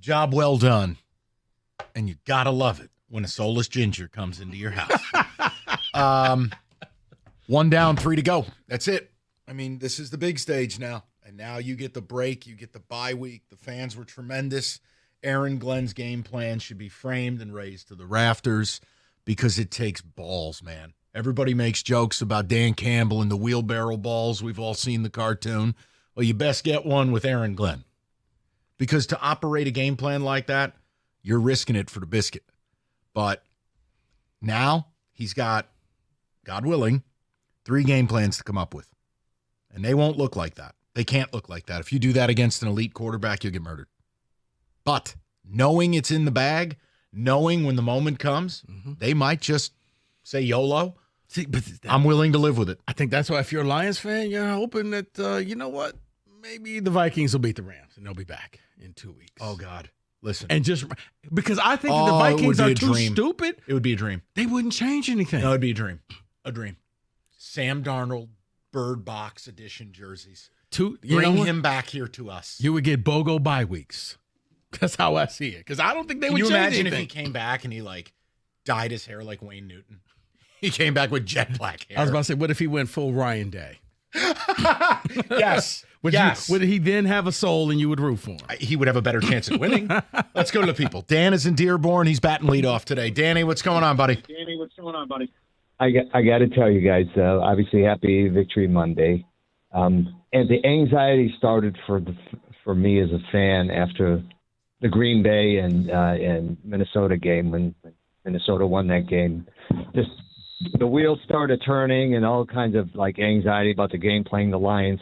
Job well done. And you got to love it when a soulless ginger comes into your house. 1 down, 3 to go. That's it. I mean, this is the big stage now. And now you get the break. You get the bye week. The fans were tremendous. Aaron Glenn's game plan should be framed and raised to the rafters because it takes balls, man. Everybody makes jokes about Dan Campbell and the wheelbarrow balls. We've all seen the cartoon. Well, you best get one with Aaron Glenn. Because to operate a game plan like that, you're risking it for the biscuit. But now he's got, God willing, 3 game plans to come up with. And they won't look like that. They can't look like that. If you do that against an elite quarterback, you'll get murdered. But knowing it's in the bag, knowing when the moment comes, they might just say YOLO. See, but I'm willing to live with it. I think that's why if you're a Lions fan, you're hoping that, you know what, maybe the Vikings will beat the Rams and they'll be back in 2 weeks. Oh, God. Listen. And just because I think that the Vikings are too stupid. It would be a dream. They wouldn't change anything. No, it'd be a dream. A dream. Sam Darnold, Bird Box edition jerseys. Bring him back here to us. You would get BOGO bye weeks. That's how I see it. Because I don't think they would change anything. Can you imagine if he came back and he, dyed his hair like Wayne Newton? He came back with jet black hair. I was about to say, what if he went full Ryan Day? Yes. Would he then have a soul and you would root for him? He would have a better chance at winning. Let's go to the people. Dan is in Dearborn. He's batting leadoff today. Danny, what's going on, buddy? I got to tell you guys, obviously happy Victory Monday. And the anxiety started for me as a fan after the Green Bay and Minnesota game when Minnesota won that game. Just the wheels started turning and all kinds of anxiety about the game playing the Lions.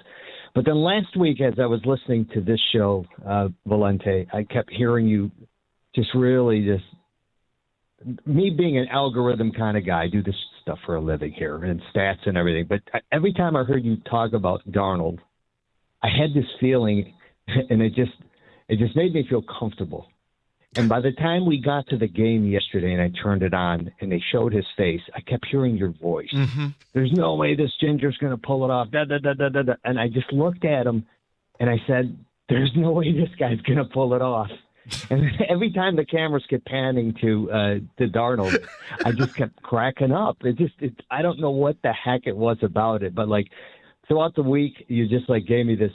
But then last week, as I was listening to this show, Valenti, I kept hearing you me being an algorithm kind of guy, I do this stuff for a living here and stats and everything. But every time I heard you talk about Darnold, I had this feeling, and it just made me feel comfortable. And by the time we got to the game yesterday and I turned it on and they showed his face, I kept hearing your voice. Mm-hmm. There's no way this ginger's going to pull it off. Da, da, da, da, da, da. And I just looked at him and I said, there's no way this guy's going to pull it off. And every time the cameras kept panning to Darnold, I just kept cracking up. I don't know what the heck it was about it, but throughout the week, you just gave me this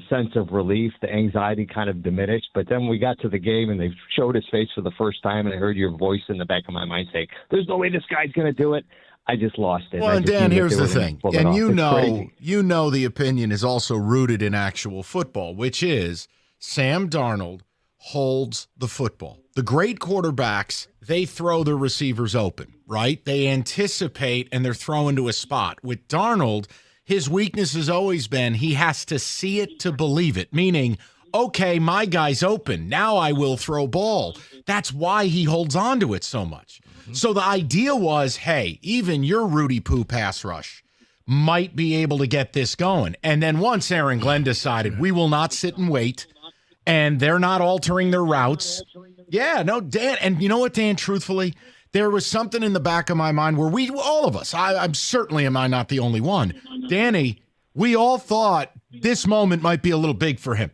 sense of relief. The anxiety kind of diminished. But then we got to the game and they showed his face for the first time, and I heard your voice in the back of my mind say, "There's no way this guy's going to do it." I just lost it. Well, Dan, here's the thing, and you know the opinion is also rooted in actual football, which is Sam Darnold holds the football. The great quarterbacks, they throw their receivers open, right? They anticipate and they're throwing to a spot. With Darnold, his weakness has always been he has to see it to believe it, meaning, okay, my guy's open. Now I will throw ball. That's why he holds on to it so much. Mm-hmm. So the idea was, hey, even your Rudy Poo pass rush might be able to get this going. And then once Aaron Glenn decided we will not sit and wait, and they're not altering their routes. Yeah, no, Dan, and you know what, Dan, truthfully, there was something in the back of my mind where all of us, I'm certainly am I not the only one, Danny, we all thought this moment might be a little big for him.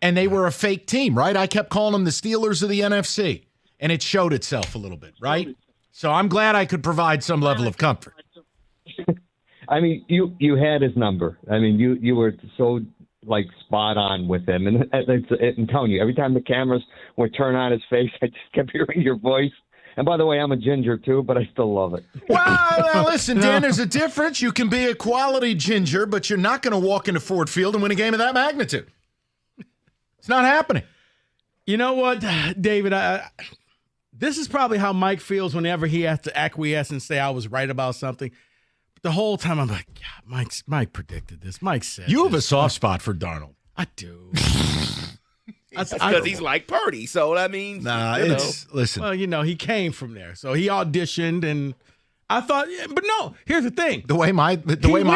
And they were a fake team, right? I kept calling them the Steelers of the NFC, and it showed itself a little bit, right? So I'm glad I could provide some level of comfort. I mean, you had his number. I mean, you were so spot on with him. And I'm telling you, every time the cameras would turn on his face, I just kept hearing your voice. And by the way, I'm a ginger too, but I still love it. Well, listen, Dan, there's a difference. You can be a quality ginger, but you're not going to walk into Ford Field and win a game of that magnitude. It's not happening. You know what, David? This is probably how Mike feels whenever he has to acquiesce and say I was right about something. The whole time I'm like, God, Mike predicted this. Mike said you have a soft spot for Darnold. I do. That's because he's like Purdy. So, I mean, listen. Well, he came from there. So he auditioned, and I thought, but no, here's the thing. The way my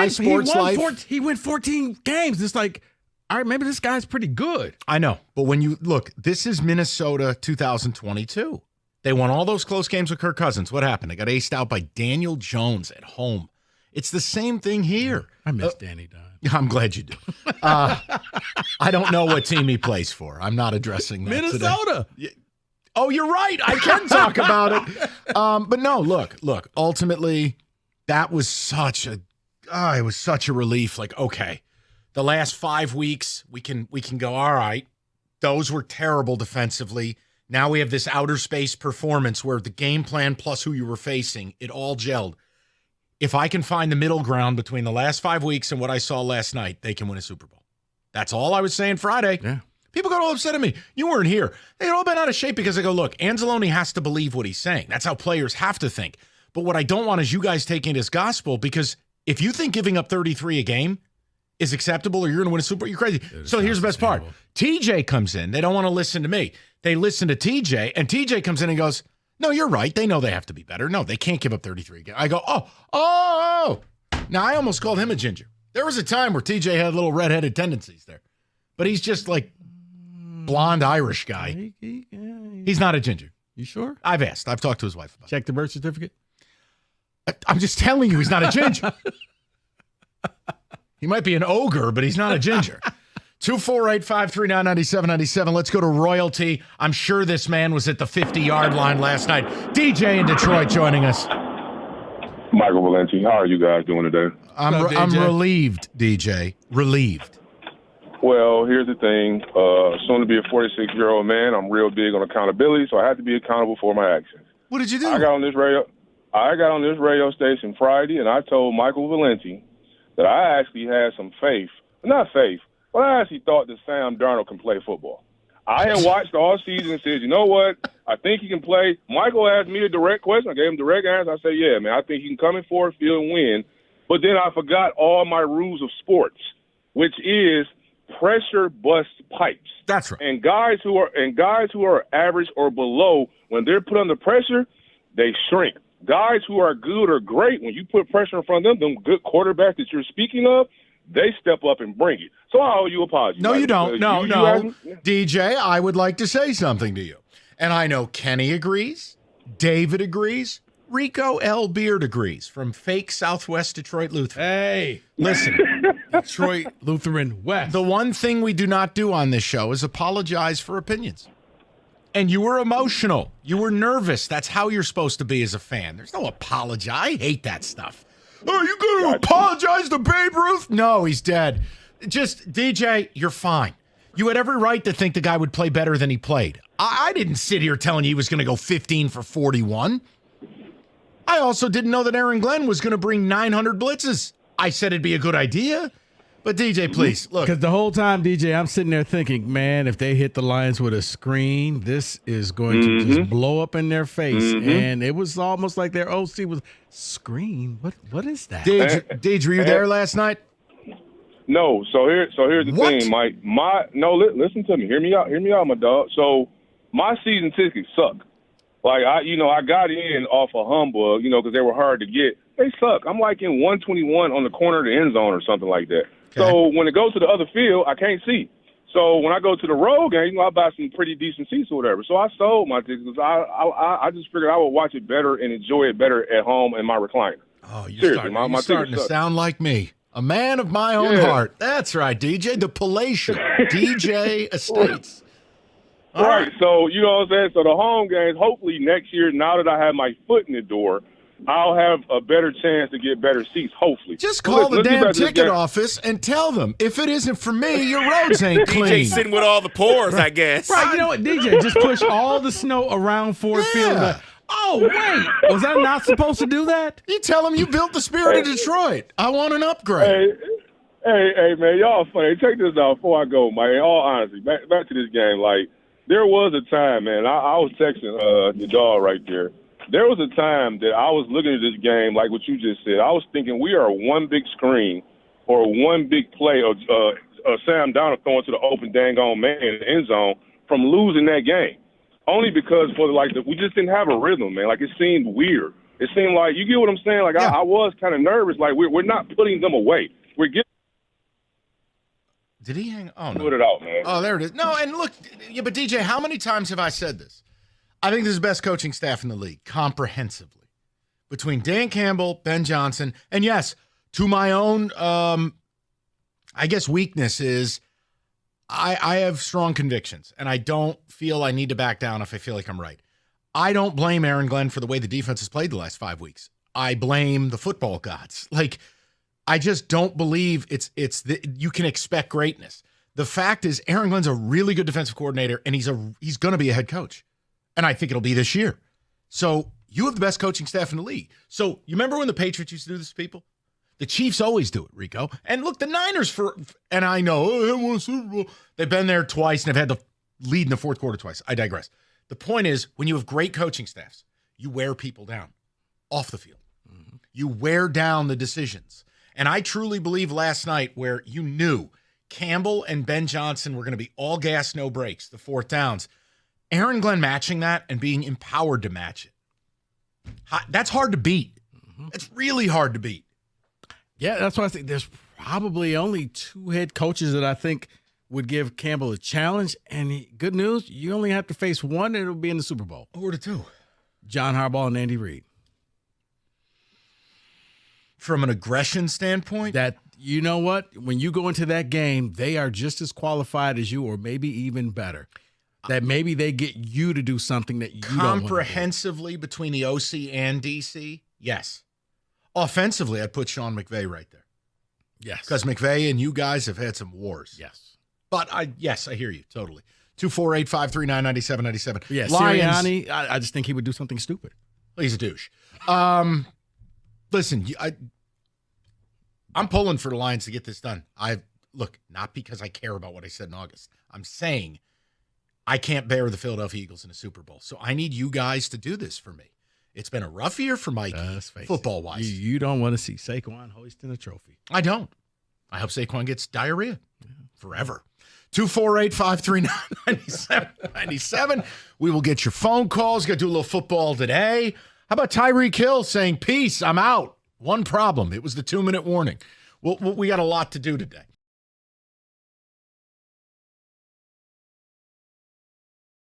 sports life. He went 14 games. It's all right, maybe this guy's pretty good. I know. But when you look, this is Minnesota 2022. They won all those close games with Kirk Cousins. What happened? They got aced out by Daniel Jones at home. It's the same thing here. I miss Danny Dimes. I'm glad you do. I don't know what team he plays for. I'm not addressing that Minnesota. Today. Oh, you're right. I can talk about it. But no, look. Ultimately, that was such a relief. Like, okay, the last 5 weeks, we can go, all right, those were terrible defensively. Now we have this outer space performance where the game plan plus who you were facing, it all gelled. If I can find the middle ground between the last 5 weeks and what I saw last night, they can win a Super Bowl. That's all I was saying Friday. Yeah. People got all upset at me. You weren't here. They got all been out of shape because I go, look, Anzalone has to believe what he's saying. That's how players have to think. But what I don't want is you guys taking it as gospel, because if you think giving up 33 a game is acceptable or you're going to win a Super Bowl, you're crazy. So here's the best part. TJ comes in. They don't want to listen to me. They listen to TJ, and TJ comes in and goes, no, you're right. They know they have to be better. No, they can't give up 33 again. I go, oh. Now, I almost called him a ginger. There was a time where TJ had little redheaded tendencies there. But he's just like blonde Irish guy. He's not a ginger. You sure? I've asked. I've talked to his wife about it. Check the birth certificate? I'm just telling you, he's not a ginger. He might be an ogre, but he's not a ginger. 248-539-9797. Let's go to Royalty. I'm sure this man was at the 50-yard line last night. DJ in Detroit joining us. Michael Valenti. How are you guys doing today? I'm relieved, DJ. Relieved. Well, here's the thing. Soon to be a 46-year-old man, I'm real big on accountability, so I have to be accountable for my actions. What did you do? I got on this radio station Friday, and I told Michael Valenti that I actually had some faith. Not faith, but I actually thought that Sam Darnold can play football. I had watched all season and said, you know what? I think he can play. Michael asked me a direct question. I gave him direct answer. I said, yeah, man, I think he can come in forward field and win. But then I forgot all my rules of sports, which is pressure bust pipes. That's right. And guys who are average or below, when they're put under pressure, they shrink. Guys who are good or great, when you put pressure in front of them good quarterbacks that you're speaking of, they step up and bring it. So I owe you an apology. No, you don't. No. DJ, I would like to say something to you. And I know Kenny agrees. David agrees. Rico L. Beard agrees from fake Southwest Detroit Lutheran. Hey. Listen. Detroit Lutheran West. The one thing we do not do on this show is apologize for opinions. And you were emotional. You were nervous. That's how you're supposed to be as a fan. There's no apology. I hate that stuff. Oh, you going to apologize to Babe Ruth? No, he's dead. Just, DJ, you're fine. You had every right to think the guy would play better than he played. I didn't sit here telling you he was going to go 15 for 41. I also didn't know that Aaron Glenn was going to bring 900 blitzes. I said it'd be a good idea. But, DJ, please, look. Because the whole time, DJ, I'm sitting there thinking, man, if they hit the Lions with a screen, this is going to just blow up in their face. And it was almost like their OC was, screen? What is that? Deej, were you there last night? No. So here's the thing, Mike. Listen to me. Hear me out, my dog. So my season tickets suck. Like, I got in off a humbug, because they were hard to get. They suck. I'm like in 121 on the corner of the end zone or something like that. Okay. So when it goes to the other field, I can't see. So when I go to the road game, I buy some pretty decent seats or whatever. So I sold my tickets because I just figured I would watch it better and enjoy it better at home in my recliner. Oh, you're starting to sound like me. A man of my own heart. That's right, DJ. The palatial DJ Estates. All right. So, you know what I'm saying? So the home games, hopefully next year, now that I have my foot in the door, I'll have a better chance to get better seats, hopefully. Just call the damn ticket office and tell them, if it isn't for me, your roads ain't clean. DJ sitting with all the pores, I guess. Right, you know what, DJ, just push all the snow around Ford Field. Oh, wait, was I not supposed to do that? You tell them you built the spirit of Detroit. I want an upgrade. Hey, man, y'all funny. Check this out before I go, man. In all honesty, back to this game, like, there was a time, man, I was texting the dog right there. There was a time that I was looking at this game like what you just said. I was thinking we are one big screen or one big play of Sam Darnold throwing to the open dang-on man in the end zone from losing that game. Only because we just didn't have a rhythm, man. Like, it seemed weird. It seemed like, you get what I'm saying? Like, I was kind of nervous. Like, we're not putting them away. We're getting. Did he hang? Oh, no. Put it out, man. Oh, there it is. No, and look, but DJ, how many times have I said this? I think this is the best coaching staff in the league, comprehensively. Between Dan Campbell, Ben Johnson, and yes, to my own I guess weakness is I have strong convictions, and I don't feel I need to back down if I feel like I'm right. I don't blame Aaron Glenn for the way the defense has played the last 5 weeks. I blame the football gods. Like, I just don't believe you can expect greatness. The fact is, Aaron Glenn's a really good defensive coordinator, and he's going to be a head coach. And I think it'll be this year. So you have the best coaching staff in the league. So you remember when the Patriots used to do this to people? The Chiefs always do it, Rico. And look, the Niners and I know, they won a Super Bowl. They've been there twice and have had the lead in the fourth quarter twice. I digress. The point is, when you have great coaching staffs, you wear people down off the field. Mm-hmm. You wear down the decisions. And I truly believe last night where you knew Campbell and Ben Johnson were going to be all gas, no brakes, the fourth downs. Aaron Glenn matching that and being empowered to match it. That's hard to beat. Mm-hmm. It's really hard to beat. Yeah, that's why I think there's probably only 2 head coaches that I think would give Campbell a challenge. And good news, you only have to face one, and it'll be in the Super Bowl. Who are the 2? John Harbaugh and Andy Reid. From an aggression standpoint? That, you know what? When you go into that game, they are just as qualified as you, or maybe even better. That maybe they get you to do something that you don't want to do. Comprehensively between the OC and DC, yes. Offensively, I'd put Sean McVay right there. Yes. Because McVay and you guys have had some wars. Yes. But I hear you totally. 248-539-9797. Yeah, Lions, Sirianni, I just think he would do something stupid. He's a douche. Listen, I'm pulling for the Lions to get this done. Look, not because I care about what I said in August. I'm saying I can't bear the Philadelphia Eagles in a Super Bowl. So I need you guys to do this for me. It's been a rough year for Mike, football-wise. You don't want to see Saquon hoisting a trophy. I don't. I hope Saquon gets diarrhea forever. 248-539-9797. We will get your phone calls. Got to do a little football today. How about Tyreek Hill saying, peace, I'm out. One problem. It was the 2-minute warning. We got a lot to do today.